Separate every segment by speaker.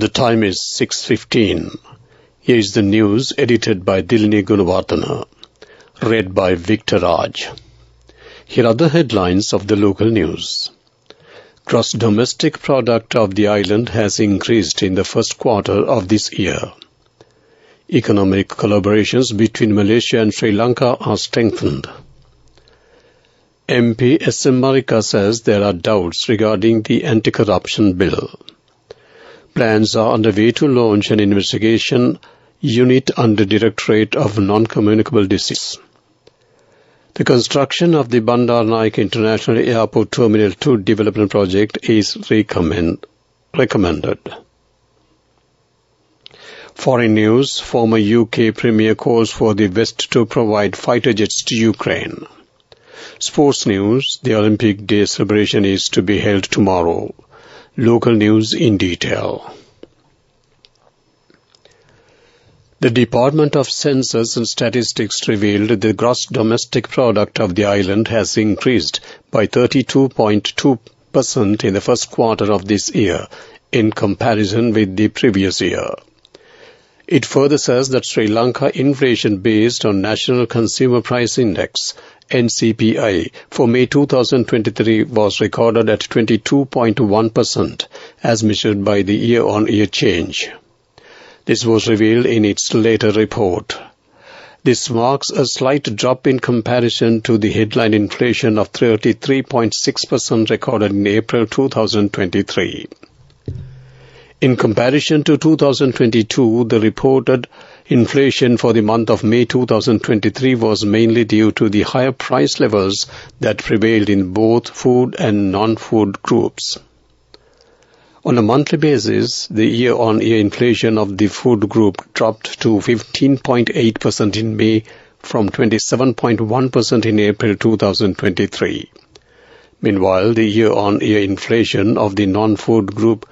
Speaker 1: The time is 6:15. Here is the news edited by Dilini Gunawardana, read by Victor Raj. Here are the headlines of the local news. Gross domestic product of the island has increased in the first quarter of this year. Economic collaborations between Malaysia and Sri Lanka are strengthened. MP SM Marika says there are doubts regarding the anti-corruption bill. Plans are underway to launch an investigation unit under Directorate of Non-Communicable Diseases. The construction of the Bandar Naik International Airport Terminal 2 development project is recommended. Foreign news, former UK Premier calls for the West to provide fighter jets to Ukraine. Sports news, the Olympic Day celebration is to be held tomorrow. Local news in detail. The Department of Census and Statistics revealed the gross domestic product of the island has increased by 32.2% in the first quarter of this year in comparison with the previous year. It further says that Sri Lanka inflation based on National Consumer Price Index NCPI for May 2023 was recorded at 22.1% as measured by the year-on-year change. This was revealed in its later report. This marks a slight drop in comparison to the headline inflation of 33.6% recorded in April 2023. In comparison to 2022, the reported inflation for the month of May 2023 was mainly due to the higher price levels that prevailed in both food and non-food groups. On a monthly basis, the year-on-year inflation of the food group dropped to 15.8% in May from 27.1% in April 2023. Meanwhile, the year-on-year inflation of the non-food group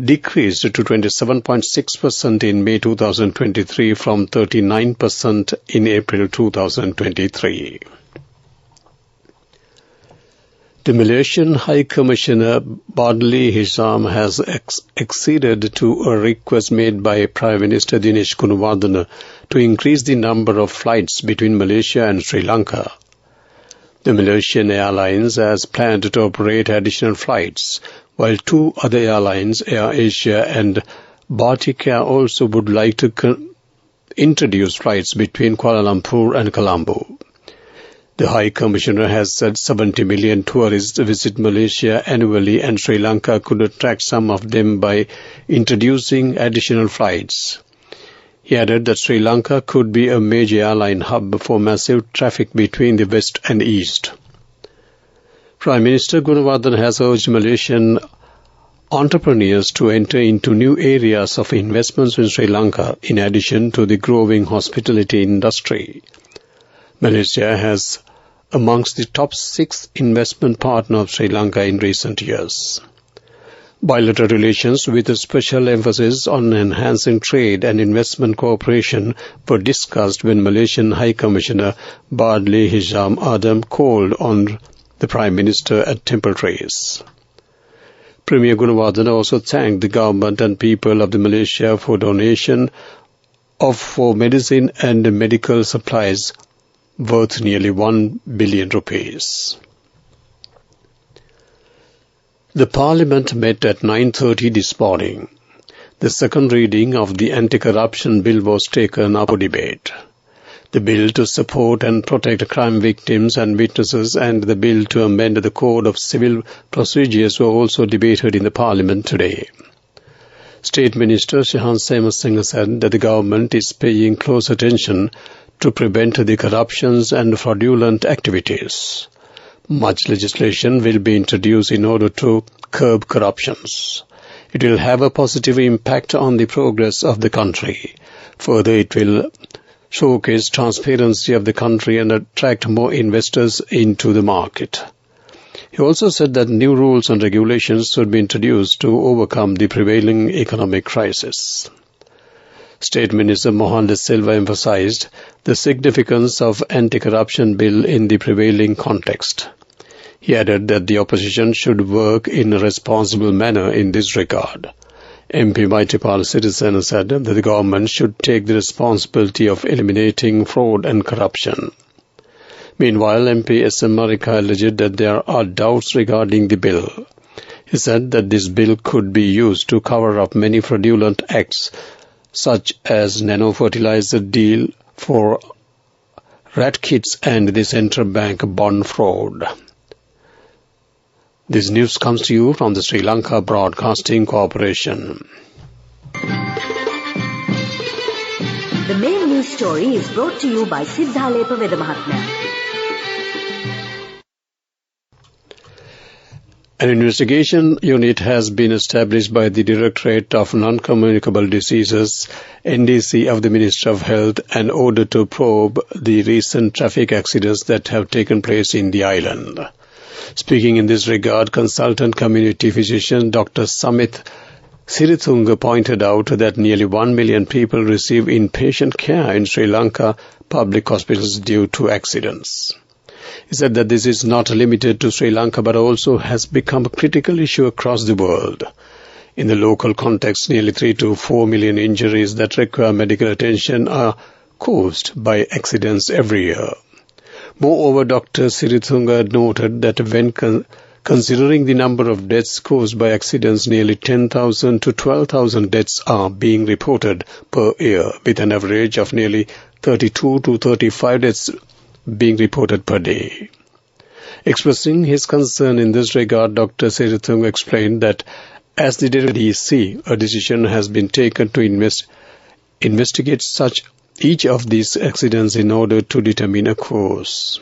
Speaker 1: decreased to 27.6% in May 2023 from 39% in April 2023. The Malaysian High Commissioner Badli Hisham has acceded to a request made by Prime Minister Dinesh Gunawardana to increase the number of flights between Malaysia and Sri Lanka. The Malaysian Airlines has planned to operate additional flights, while two other airlines, Air Asia and Batik Air, also would like to introduce flights between Kuala Lumpur and Colombo. The High Commissioner has said 70 million tourists visit Malaysia annually and Sri Lanka could attract some of them by introducing additional flights. He added that Sri Lanka could be a major airline hub for massive traffic between the West and East. Prime Minister Gunawardana has urged Malaysian entrepreneurs to enter into new areas of investments in Sri Lanka in addition to the growing hospitality industry. Malaysia has amongst the top 6 investment partners of Sri Lanka in recent years. Bilateral relations with a special emphasis on enhancing trade and investment cooperation were discussed when Malaysian High Commissioner Badli Hisham Adam called on the Prime Minister at Temple Trace. Premier Gunawardana also thanked the government and people of Malaysia for donation for medicine and medical supplies worth nearly 1 billion rupees. The Parliament met at 9:30 this morning. The second reading of the anti-corruption bill was taken up for debate. The bill to support and protect crime victims and witnesses and the bill to amend the Code of Civil Procedures were also debated in the Parliament today. State Minister Shahan Singh said that the government is paying close attention to prevent the corruptions and fraudulent activities. Much legislation will be introduced in order to curb corruptions. It will have a positive impact on the progress of the country. Further, it will showcase transparency of the country and attract more investors into the market. He also said that new rules and regulations should be introduced to overcome the prevailing economic crisis. State Minister Mohan De Silva emphasized the significance of anti-corruption bill in the prevailing context. He added that the opposition should work in a responsible manner in this regard. MP Maithripala Sirisena said that the government should take the responsibility of eliminating fraud and corruption. Meanwhile, MP SM Marika alleged that there are doubts regarding the bill. He said that this bill could be used to cover up many fraudulent acts, such as nano-fertilizer deal for rat kits and the central bank bond fraud. This news comes to you from the Sri Lanka Broadcasting Corporation.
Speaker 2: The main news story is brought to you by Siddhalepa Vedamahatmya.
Speaker 1: An investigation unit has been established by the Directorate of Non-Communicable Diseases, NDC of the Ministry of Health, in order to probe the recent traffic accidents that have taken place in the island. Speaking in this regard, consultant community physician Dr. Samith Sirithunga pointed out that nearly 1 million people receive inpatient care in Sri Lanka public hospitals due to accidents. He said that this is not limited to Sri Lanka but also has become a critical issue across the world. In the local context, nearly 3 to 4 million injuries that require medical attention are caused by accidents every year. Moreover, Dr. Sirithunga noted that when considering the number of deaths caused by accidents, nearly 10,000 to 12,000 deaths are being reported per year, with an average of nearly 32 to 35 deaths being reported per day. Expressing his concern in this regard, Dr. Sirithunga explained that as the DDC, a decision has been taken to investigate each of these accidents in order to determine a course.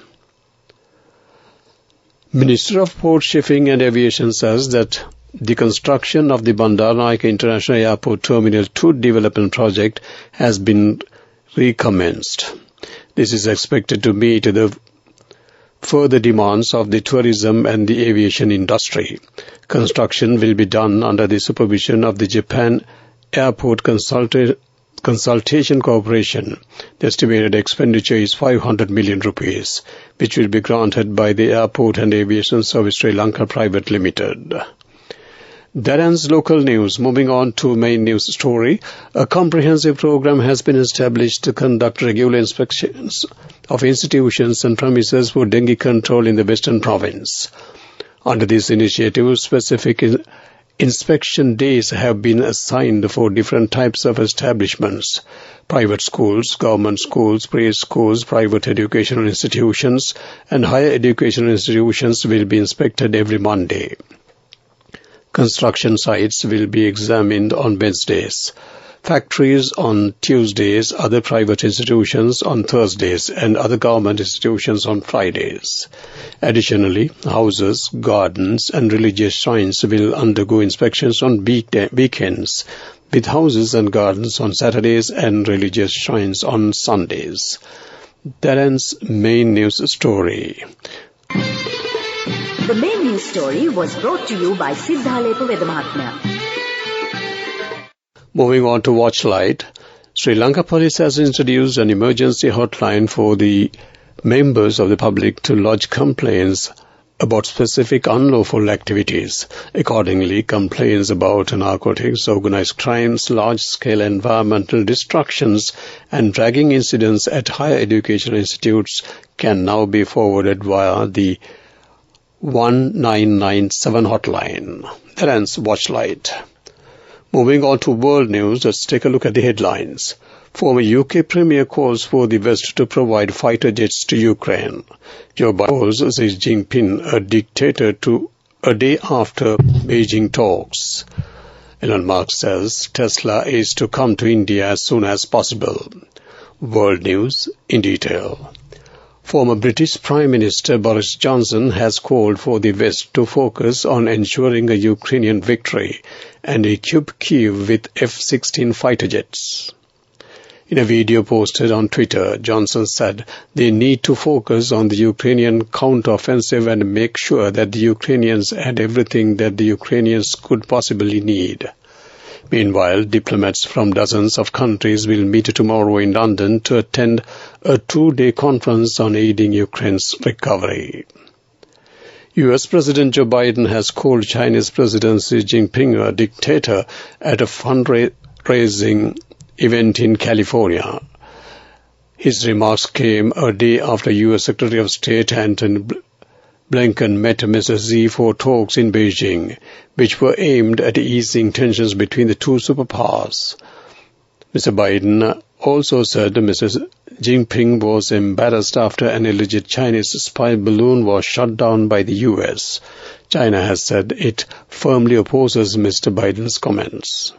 Speaker 1: Minister of Port, Shipping and Aviation says that the construction of the Bandaranaike International Airport Terminal 2 development project has been recommenced. This is expected to meet the further demands of the tourism and the aviation industry. Construction will be done under the supervision of the Japan Airport Consultation Corporation. The estimated expenditure is 500 million rupees, which will be granted by the Airport and Aviation Service Sri Lanka Private Limited. That ends local news. Moving on to main news story. A comprehensive program has been established to conduct regular inspections of institutions and premises for dengue control in the Western Province. Under this initiative, specific inspection days have been assigned for different types of establishments. Private schools, government schools, preschools, private educational institutions, and higher educational institutions will be inspected every Monday. Construction sites will be examined on Wednesdays, factories on Tuesdays, other private institutions on Thursdays, and other government institutions on Fridays. Additionally, houses, gardens, and religious shrines will undergo inspections on weekends, with houses and gardens on Saturdays and religious shrines on Sundays. That ends main news story.
Speaker 2: The main news story was brought to you by Siddhalepa Vedamahatmya.
Speaker 1: Moving on to Watchlight, Sri Lanka Police has introduced an emergency hotline for the members of the public to lodge complaints about specific unlawful activities. Accordingly, complaints about narcotics, organized crimes, large-scale environmental destructions, and dragging incidents at higher educational institutes can now be forwarded via the 1997 hotline. That ends Watchlight. Moving on to world news, let's take a look at the headlines. Former UK Premier calls for the West to provide fighter jets to Ukraine. Joe Biden calls Xi Jinping a dictator a day after Beijing talks. Elon Musk says Tesla is to come to India as soon as possible. World news in detail. Former British Prime Minister Boris Johnson has called for the West to focus on ensuring a Ukrainian victory and equip Kyiv with F-16 fighter jets. In a video posted on Twitter, Johnson said they need to focus on the Ukrainian counteroffensive and make sure that the Ukrainians had everything that the Ukrainians could possibly need. Meanwhile, diplomats from dozens of countries will meet tomorrow in London to attend a 2-day conference on aiding Ukraine's recovery. U.S. President Joe Biden has called Chinese President Xi Jinping a dictator at a fundraising event in California. His remarks came a day after U.S. Secretary of State Antony Blinken met Mr. Xi for talks in Beijing, which were aimed at easing tensions between the two superpowers. Mr. Biden also said Mr. Jinping was embarrassed after an alleged Chinese spy balloon was shot down by the U.S. China has said it firmly opposes Mr. Biden's comments.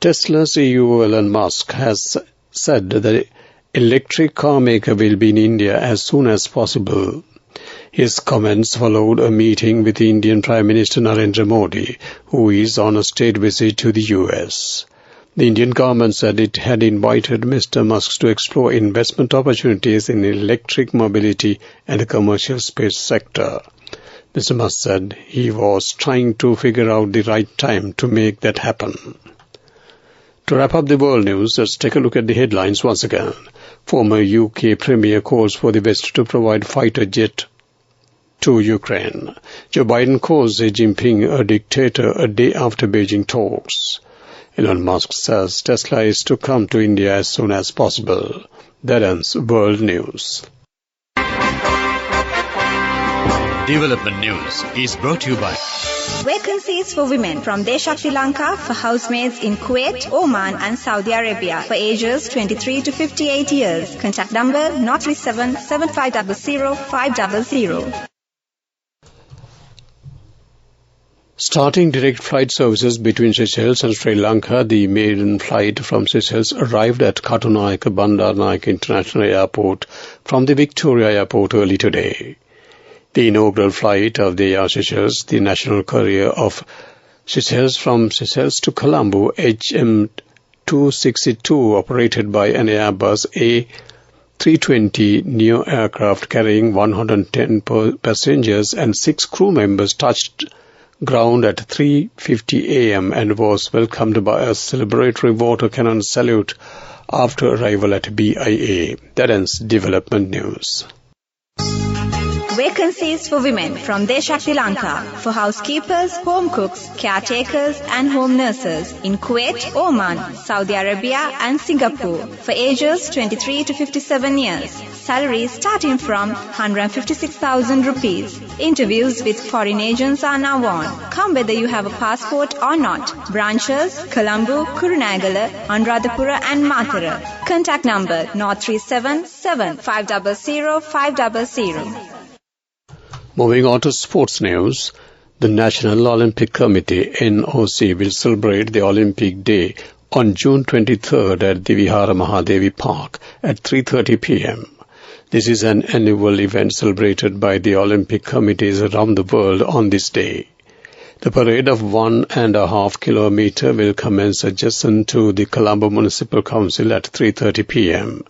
Speaker 1: Tesla CEO Elon Musk has said that the electric car maker will be in India as soon as possible. His comments followed a meeting with the Indian Prime Minister Narendra Modi, who is on a state visit to the U.S. The Indian government said it had invited Mr. Musk to explore investment opportunities in electric mobility and the commercial space sector. Mr. Musk said he was trying to figure out the right time to make that happen. To wrap up the world news, let's take a look at the headlines once again. Former UK Premier calls for the West to provide fighter jet to Ukraine. Joe Biden calls Xi Jinping a dictator a day after Beijing talks. Elon Musk says Tesla is to come to India as soon as possible. That ends World News.
Speaker 3: Development News is brought to you by
Speaker 4: Vacancies for women from Deshakti Lanka for housemaids in Kuwait, Oman and Saudi Arabia for ages 23 to 58 years. Contact number 037 7500 500.
Speaker 1: Starting direct flight services between Seychelles and Sri Lanka, the maiden flight from Seychelles arrived at Katunayake Bandar Naik International Airport from the Victoria Airport early today. The inaugural flight of the Air Seychelles, the national carrier of Seychelles from Seychelles to Colombo, HM262, operated by an Airbus A320 neo aircraft carrying 110 passengers and 6 crew members, touched ground at 3:50 a.m. and was welcomed by a celebratory water cannon salute after arrival at BIA. That ends Development News.
Speaker 4: Vacancies for women from Deshakti Lanka for housekeepers, home cooks, caretakers and home nurses in Kuwait, Oman, Saudi Arabia and Singapore for ages 23 to 57 years. Salaries starting from 156,000 rupees. Interviews with foreign agents are now on. Come whether you have a passport or not. Branches, Colombo, Kurunagala, Anuradhapura and Matara. Contact number 037 7500 500.
Speaker 1: Moving on to sports news, the National Olympic Committee (NOC) will celebrate the Olympic Day on June 23rd at the Vihara Mahadevi Park at 3:30 p.m. This is an annual event celebrated by the Olympic committees around the world on this day. The parade of 1.5 kilometers will commence adjacent to the Colombo Municipal Council at 3:30 p.m.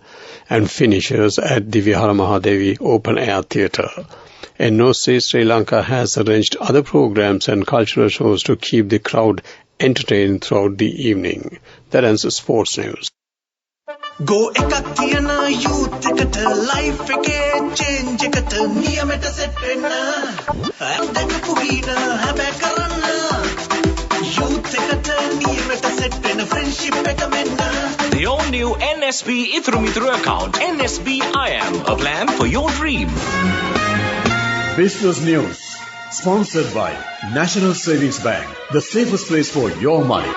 Speaker 1: and finishes at the Vihara Mahadevi Open Air Theatre. NOC Sri Lanka has arranged other programs and cultural shows to keep the crowd entertained throughout the evening. That ends sports news.
Speaker 5: Go ekak thiyana youth eකට life එකේ change එකට නියමෙට set වෙන්න ඇත්තට පුගින හැබැයි කරන්න youth එකට නියමෙට set වෙන්න friendship එක මෙන්න.
Speaker 6: The all new NSB Ithru Mithru account, NSB IM, a plan for your dream.
Speaker 3: Business News, sponsored by National Savings Bank, the safest place for your money.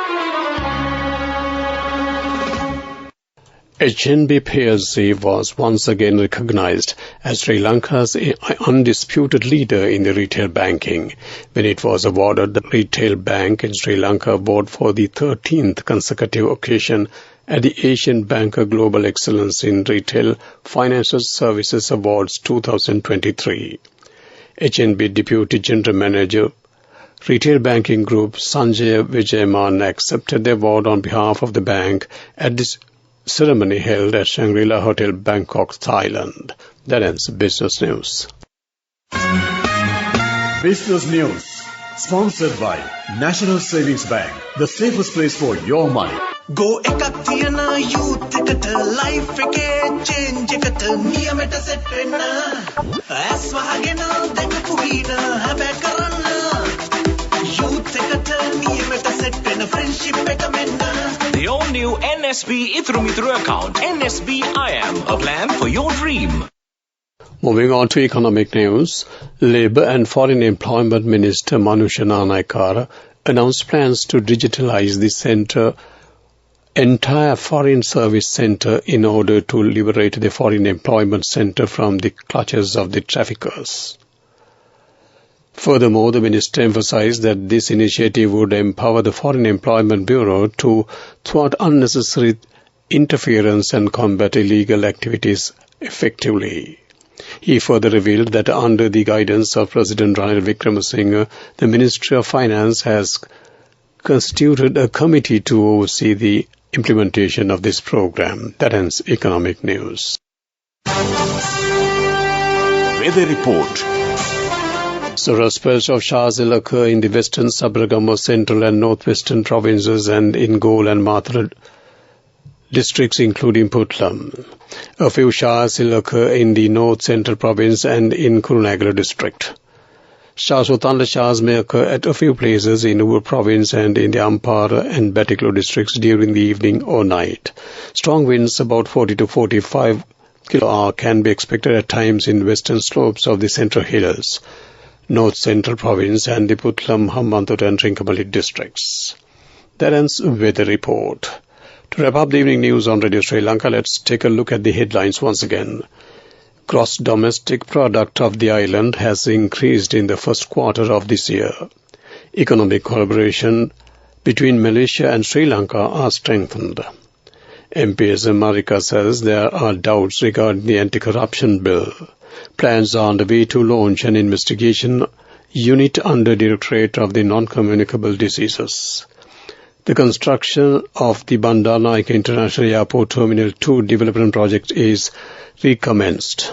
Speaker 1: HNB PLC was once again recognized as Sri Lanka's undisputed leader in the retail banking when it was awarded the Retail Bank in Sri Lanka Award for the 13th consecutive occasion at the Asian Banker Global Excellence in Retail Financial Services Awards 2023. HNB Deputy General Manager, Retail Banking Group Sanjay Vijayaman accepted the award on behalf of the bank at this ceremony held at Shangri-La Hotel, Bangkok, Thailand. That ends Business News.
Speaker 3: Business News, sponsored by National Savings Bank, the safest place for your money.
Speaker 5: Go එකක් තියන youth එකට life එකේ change එකට නියමෙට set වෙන්න ඇස් වහගෙන දැකපු වීන හැබැයි කරන්න youth එකට නියමෙට set වෙන්න friendship එක මෙන්න
Speaker 6: The all-new NSB Ithru account. NSB IM, a plan for your dream.
Speaker 1: Moving on to economic news, Labour and Foreign Employment Minister Manusha Nanaikara announced plans to digitalize the entire Foreign Service Centre in order to liberate the Foreign Employment Centre from the clutches of the traffickers. Furthermore, the minister emphasized that this initiative would empower the Foreign Employment Bureau to thwart unnecessary interference and combat illegal activities effectively. He further revealed that under the guidance of President Ranil Wickremesinghe, the Ministry of Finance has constituted a committee to oversee the implementation of this program. That ends economic news.
Speaker 6: Weather report.
Speaker 1: Severe spells of showers will occur in the western Sabaragamuwa, central and northwestern provinces and in Gol and Mathura districts including Putlam. A few showers will occur in the north central province and in Kurunegala district. Showers or thunder showers may occur at a few places in Ubud province and in the Ampara and Batiklo districts during the evening or night. Strong winds about 40 to 45 km/h can be expected at times in western slopes of the central hills, North Central Province and the Putlam, Hambantota and Trincomalee districts. That ends weather report. To wrap up the evening news on Radio Sri Lanka, let's take a look at the headlines once again. Gross domestic product of the island has increased in the first quarter of this year. Economic collaboration between Malaysia and Sri Lanka are strengthened. MPS Marika says there are doubts regarding the anti-corruption bill. Plans are underway to launch an investigation unit under Directorate of the Non-Communicable Diseases. The construction of the Bandar Naik International Airport Terminal 2 development project is recommenced.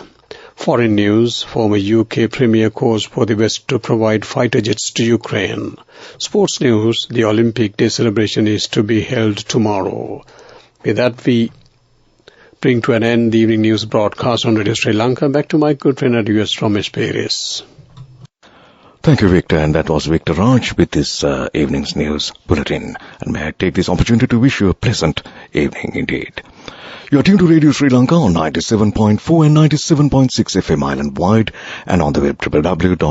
Speaker 1: Foreign news, former UK Premier calls for the West to provide fighter jets to Ukraine. Sports news, the Olympic Day celebration is to be held tomorrow. With that, we bring to an end the evening news broadcast on Radio Sri Lanka. Back to my good friend at US Ramesh Paris.
Speaker 7: Thank you, Victor, and that was Victor Raj with this evening's news bulletin. And may I take this opportunity to wish you a pleasant evening indeed. You are tuned to Radio Sri Lanka on 97.4 and 97.6 FM island-wide and on the web www.slbc.lk.